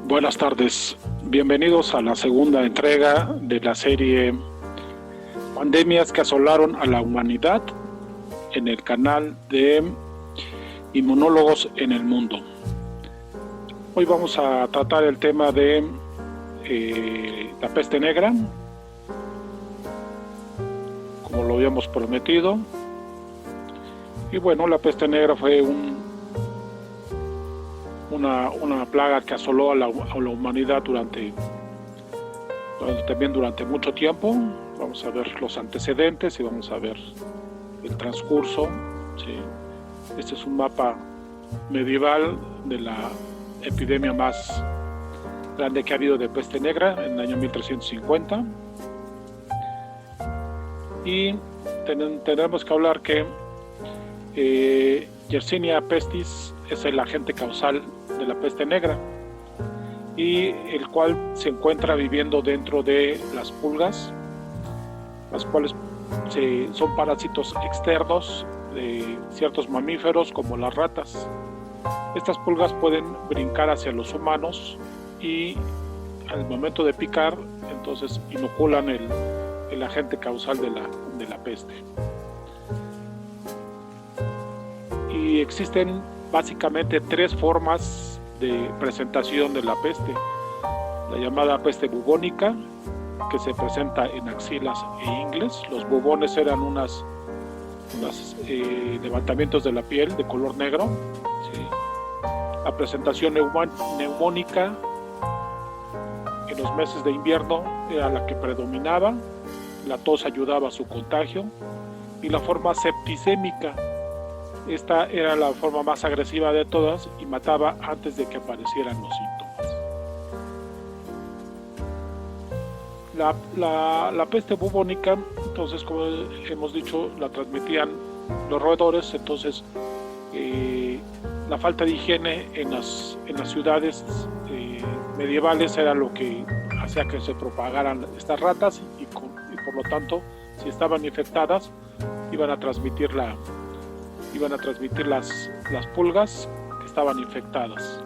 Buenas tardes, bienvenidos a la segunda entrega de la serie Pandemias que asolaron a la humanidad en el canal de Inmunólogos en el Mundo. Hoy vamos a tratar el tema de la peste negra, como lo habíamos prometido. Y bueno, la peste negra fue una plaga que asoló a la humanidad durante mucho tiempo. Vamos a ver los antecedentes y vamos a ver el transcurso, ¿sí? Este es un mapa medieval de la epidemia más grande que ha habido de peste negra en el año 1350. Y tenemos que hablar que Yersinia pestis es el agente causal de la peste negra, y el cual se encuentra viviendo dentro de las pulgas, las cuales son parásitos externos de ciertos mamíferos como las ratas. Estas pulgas pueden brincar hacia los humanos y al momento de picar, entonces inoculan el agente causal de la peste. Y existen básicamente tres formas de presentación de la peste: la llamada peste bubónica, que se presenta en axilas e ingles. Los bubones eran unos levantamientos de la piel de color negro, ¿sí? La presentación neumónica en los meses de invierno era la que predominaba, la tos ayudaba a su contagio, y la forma septicémica, esta era la forma más agresiva de todas y mataba antes de que aparecieran los síntomas. La peste bubónica, entonces, como hemos dicho, la transmitían los roedores. Entonces la falta de higiene en las ciudades medievales era lo que hacía que se propagaran estas ratas, y por lo tanto, si estaban infectadas, iban a transmitir las pulgas que estaban infectadas.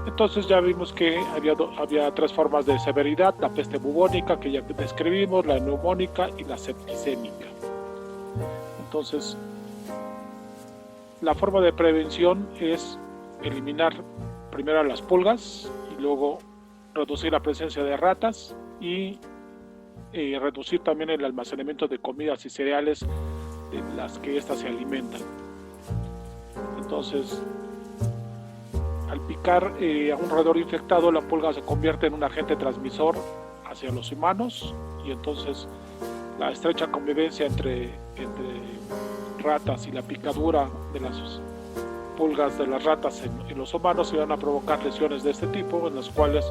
Entonces ya vimos que había tres formas de severidad: la peste bubónica, que ya describimos, la neumónica y la septicémica. Entonces, la forma de prevención es eliminar primero a las pulgas y luego reducir la presencia de ratas y reducir también el almacenamiento de comidas y cereales de las que éstas se alimentan. Entonces, al picar a un roedor infectado, la pulga se convierte en un agente transmisor hacia los humanos, y entonces la estrecha convivencia entre ratas y la picadura de las pulgas de las ratas en los humanos iban a provocar lesiones de este tipo, en las cuales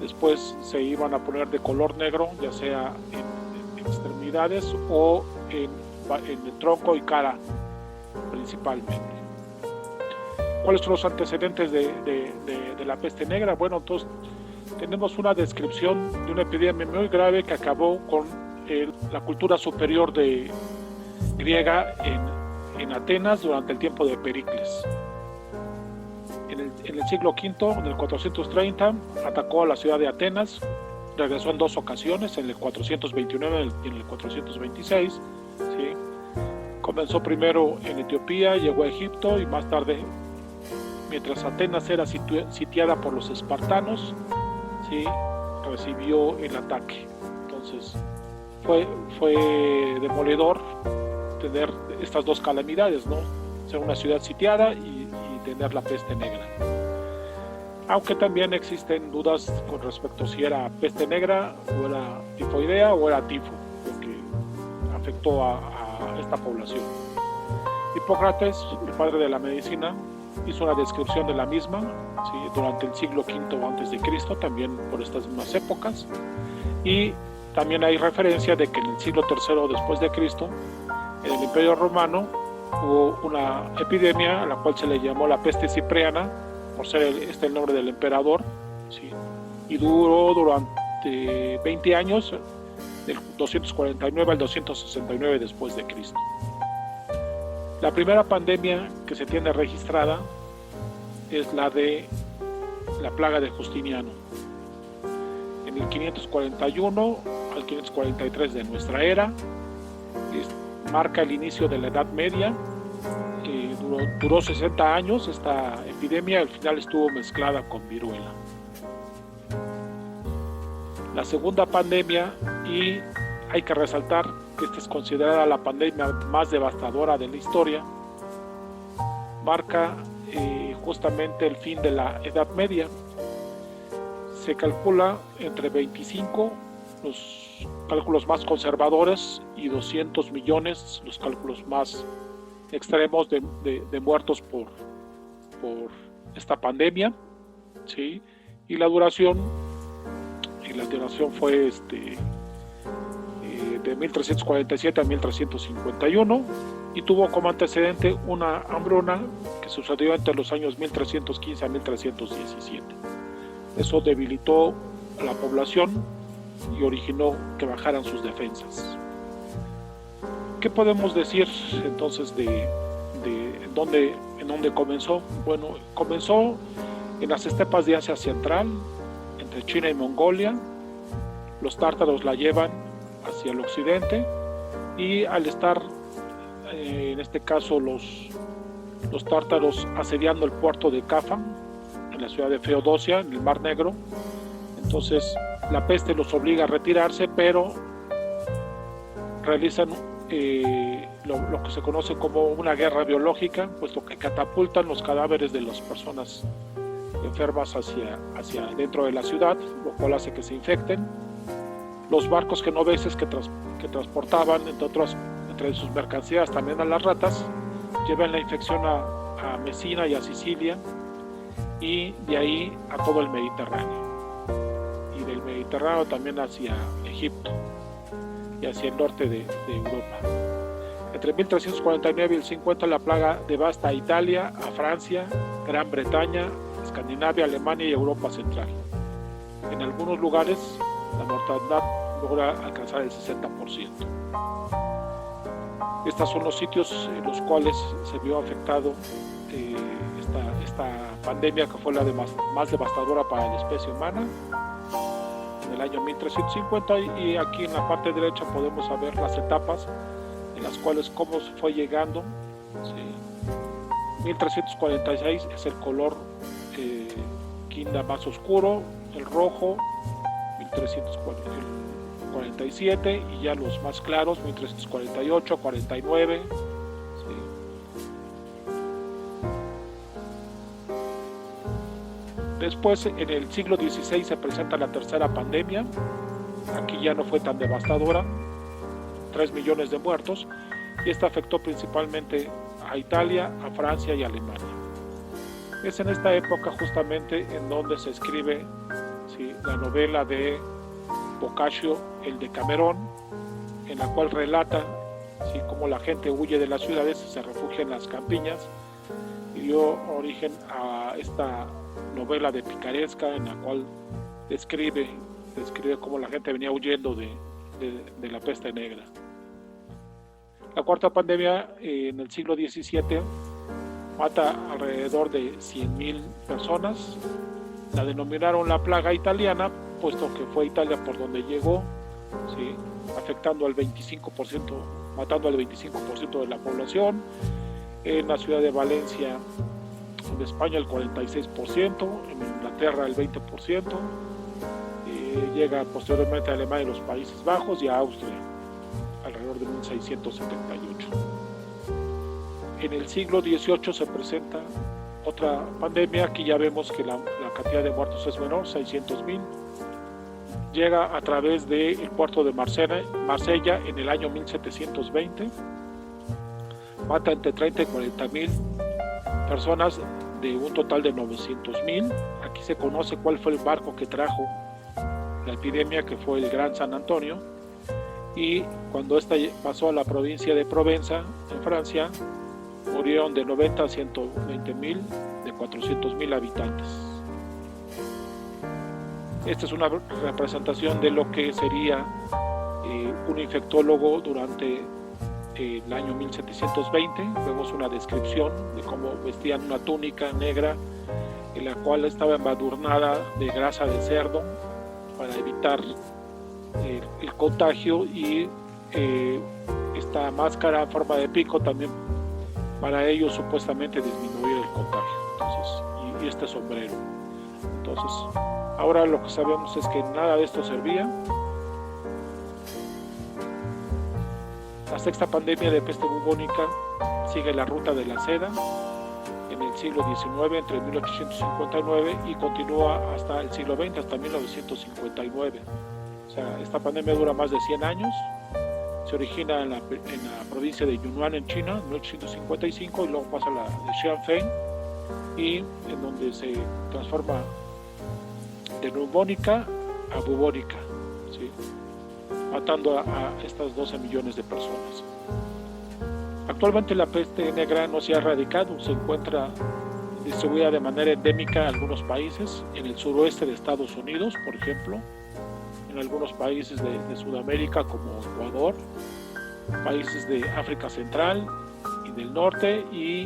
después se iban a poner de color negro, ya sea en extremidades o en el tronco y cara principalmente. ¿Cuáles son los antecedentes de la peste negra? Bueno, entonces tenemos una descripción de una epidemia muy grave que acabó con la cultura superior griega en Atenas durante el tiempo de Pericles. En el siglo V, en el 430, atacó a la ciudad de Atenas. Regresó en dos ocasiones, en el 429 y en el 426. ¿Sí? Comenzó primero en Etiopía, llegó a Egipto, y más tarde, mientras Atenas era sitiada por los espartanos, ¿sí?, recibió el ataque. Entonces fue demoledor tener estas dos calamidades, ¿no? Ser una ciudad sitiada y tener la peste negra. Aunque también existen dudas con respecto a si era peste negra o era tifoidea o era tifo lo que afectó a esta población. Hipócrates, el padre de la medicina, hizo una descripción de la misma, ¿sí?, durante el siglo V a.C., también por estas mismas épocas. Y también hay referencia de que en el siglo III después de Cristo, en el Imperio Romano, hubo una epidemia a la cual se le llamó la peste cipriana, por ser el nombre del emperador, ¿sí?, y duró durante 20 años del 249 al 269 después de Cristo. La primera pandemia que se tiene registrada es la de la plaga de Justiniano, en el 541 al 543 de nuestra era. Marca el inicio de la Edad Media. Duró 60 años esta epidemia, al final estuvo mezclada con viruela. La segunda pandemia, y hay que resaltar que esta es considerada la pandemia más devastadora de la historia, marca justamente el fin de la Edad Media. Se calcula entre 25, los cálculos más conservadores, y 200 millones, los cálculos más extremos, de muertos por esta pandemia, ¿sí? Y la duración fue de 1347 a 1351, y tuvo como antecedente una hambruna que sucedió entre los años 1315 a 1317. Eso debilitó a la población y originó que bajaran sus defensas. ¿Qué podemos decir entonces de en dónde comenzó? Bueno, comenzó en las estepas de Asia Central, entre China y Mongolia. Los tártaros la llevan hacia el occidente, y al estar en este caso los tártaros asediando el puerto de Cafán, en la ciudad de Feodosia, en el Mar Negro, entonces la peste los obliga a retirarse, pero realizan lo que se conoce como una guerra biológica, puesto que catapultan los cadáveres de las personas enfermas hacia dentro de la ciudad, lo cual hace que se infecten. Los barcos genoveses que transportaban, entre sus mercancías también a las ratas, llevan la infección a Mesina y a Sicilia, y de ahí a todo el Mediterráneo, y del Mediterráneo también hacia Egipto y hacia el norte de Europa. Entre 1349 y el 50 la plaga devasta a Italia, a Francia, Gran Bretaña, Escandinavia, Alemania y Europa Central. En algunos lugares la mortandad logra alcanzar el 60%. Estos son los sitios en los cuales se vio afectado esta pandemia, que fue la más devastadora para la especie humana, en el año 1350, y aquí en la parte derecha podemos ver las etapas en las cuales cómo se fue llegando, ¿sí? 1346 es el color quinda más oscuro, el rojo, 1347, y ya los más claros, 1348, 49, ¿sí? Después, en el siglo XVI, se presenta la tercera pandemia. Aquí ya no fue tan devastadora, 3 millones de muertos, y esta afectó principalmente a Italia, a Francia y a Alemania. Es en esta época justamente en donde se escribe, ¿sí?, la novela de Boccaccio, el Decamerón, en la cual relata, ¿sí?, cómo la gente huye de las ciudades y se refugia en las campiñas, y dio origen a esta novela de picaresca, en la cual describe cómo la gente venía huyendo de la peste negra. La cuarta pandemia, en el siglo XVII, mata alrededor de 100,000 personas. La denominaron la plaga italiana, puesto que fue Italia por donde llegó, ¿sí?, afectando al 25%, matando al 25% de la población. En la ciudad de Valencia, en España, el 46%, en Inglaterra el 20%, llega posteriormente a Alemania y los Países Bajos, y a Austria alrededor de 1678. En el siglo XVIII se presenta otra pandemia. Aquí ya vemos que la cantidad de muertos es menor, 600,000. Llega a través del puerto de Marsella en el año 1720. Mata entre 30 y 40,000 personas, de un total de 900,000. Aquí se conoce cuál fue el barco que trajo la epidemia, que fue el Gran San Antonio, y cuando esta pasó a la provincia de Provenza, en Francia, murieron de 90 a 120,000 de 400,000 habitantes. Esta es una representación de lo que sería un infectólogo durante el año 1720. Vemos una descripción de cómo vestían una túnica negra en la cual estaba embadurnada de grasa de cerdo para evitar el contagio, y esta máscara en forma de pico también para ellos supuestamente disminuir el contagio. Entonces, y este sombrero. Entonces, ahora lo que sabemos es que nada de esto servía. La sexta pandemia de peste bubónica sigue la ruta de la seda en el siglo XIX, entre 1859, y continúa hasta el siglo XX, hasta 1959. O sea, esta pandemia dura más de 100 años. Se origina en la provincia de Yunnan, en China, en 1855, y luego pasa a la de Xianfeng, y en donde se transforma de neumónica a bubónica, ¿sí? Matando a estas 12 millones de personas. Actualmente la peste negra no se ha erradicado, se encuentra distribuida de manera endémica en algunos países, en el suroeste de Estados Unidos, por ejemplo, en algunos países de Sudamérica como Ecuador, países de África Central y del Norte, y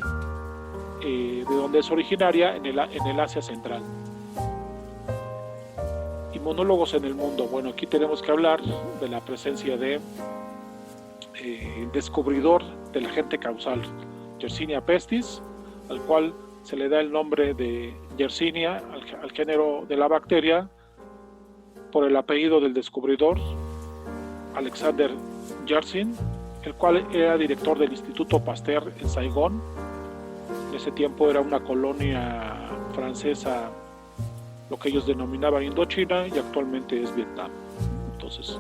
de donde es originaria en el Asia Central. Inmunólogos en el mundo. Bueno, aquí tenemos que hablar de la presencia de el descubridor del agente causal, Yersinia pestis, al cual se le da el nombre de Yersinia al género de la bacteria por el apellido del descubridor, Alexander Yersin, el cual era director del Instituto Pasteur en Saigón. En ese tiempo era una colonia francesa, lo que ellos denominaban Indochina, y actualmente es Vietnam. Entonces,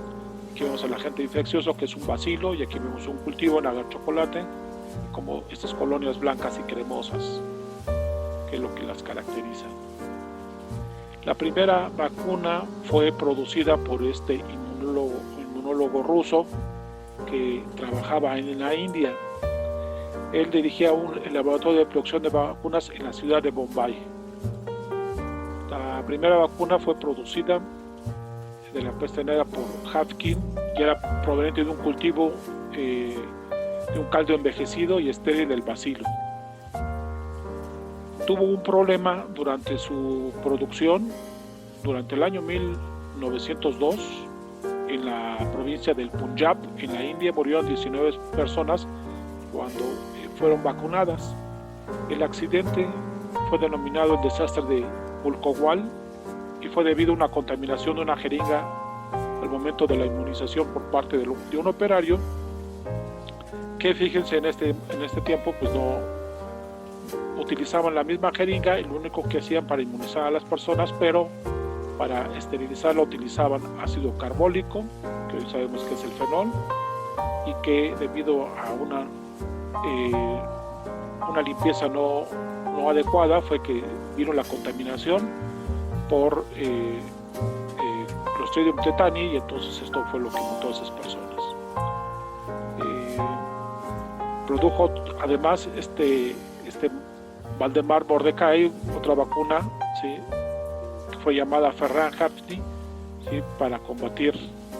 aquí vemos al agente infeccioso, que es un bacilo, y aquí vemos un cultivo en agar chocolate, como estas colonias blancas y cremosas, que es lo que las caracteriza. La primera vacuna fue producida por este inmunólogo ruso que trabajaba en la India. Él dirigía el laboratorio de producción de vacunas en la ciudad de Bombay. La primera vacuna fue producida de la peste negra por Hafkin, y era proveniente de un cultivo de un caldo envejecido y estéril del bacilo. Tuvo un problema durante su producción. Durante el año 1902, en la provincia del Punjab, en la India, murieron 19 personas cuando fueron vacunadas. El accidente fue denominado el desastre de Pulkowal, y fue debido a una contaminación de una jeringa al momento de la inmunización por parte de un operario que, fíjense, en este tiempo pues no utilizaban la misma jeringa, y lo único que hacían para inmunizar a las personas, pero para esterilizarla utilizaban ácido carbólico, que hoy sabemos que es el fenol, y que debido a una limpieza no adecuada fue que vino la contaminación por Clostridium tetani, y entonces esto fue lo que mató a esas personas. Produjo además este Valdemar Mordecai otra vacuna, ¿sí?, que fue llamada Ferran-Hartney, ¿sí?, para combatir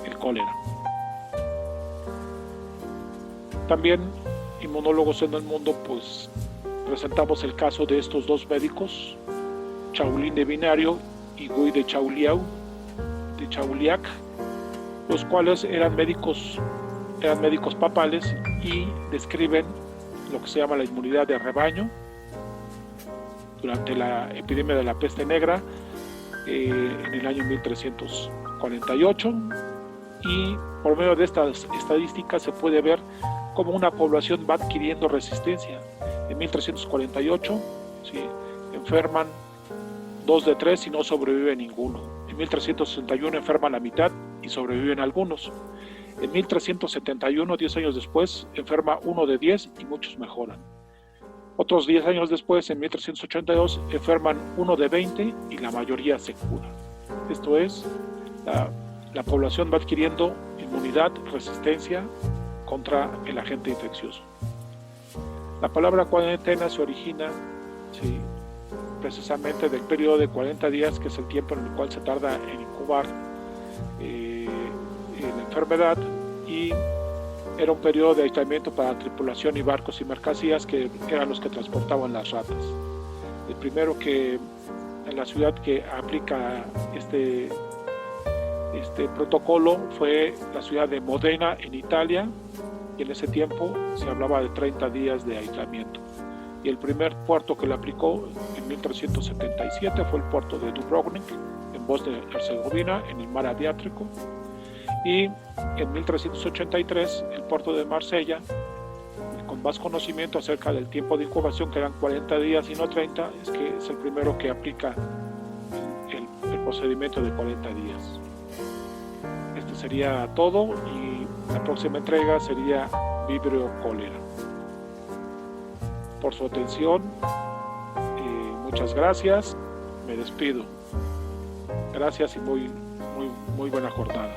el cólera. También inmunólogos en el mundo, pues presentamos el caso de estos dos médicos, Chaulin de Binario y Guy de Chauliac, los cuales eran médicos papales y describen lo que se llama la inmunidad de rebaño durante la epidemia de la peste negra en el año 1348, y por medio de estas estadísticas se puede ver cómo una población va adquiriendo resistencia. En 1348, ¿sí?, enferman 2 de 3 y no sobrevive ninguno. En 1361 enferman la mitad y sobreviven algunos. En 1371, 10 años después, enferma 1 de 10 y muchos mejoran. Otros 10 años después, en 1382, enferman 1 de 20 y la mayoría se cura. Esto es, la población va adquiriendo inmunidad, resistencia contra el agente infeccioso. La palabra cuarentena se origina, sí, precisamente del periodo de 40 días, que es el tiempo en el cual se tarda en incubar la enfermedad, y era un periodo de aislamiento para tripulación y barcos y mercancías que eran los que transportaban las ratas. El primero que en la ciudad que aplica este protocolo fue la ciudad de Modena en Italia, y en ese tiempo se hablaba de 30 días de aislamiento. Y el primer puerto que lo aplicó en 1377 fue el puerto de Dubrovnik, en Bosnia y Herzegovina, en el mar Adriático. Y en 1383 el puerto de Marsella, con más conocimiento acerca del tiempo de incubación, que eran 40 días y no 30, es el primero que aplica el procedimiento de 40 días. Este sería todo, y la próxima entrega sería Vibrio cólera. Por su atención, muchas gracias, me despido. Gracias y muy buena jornada.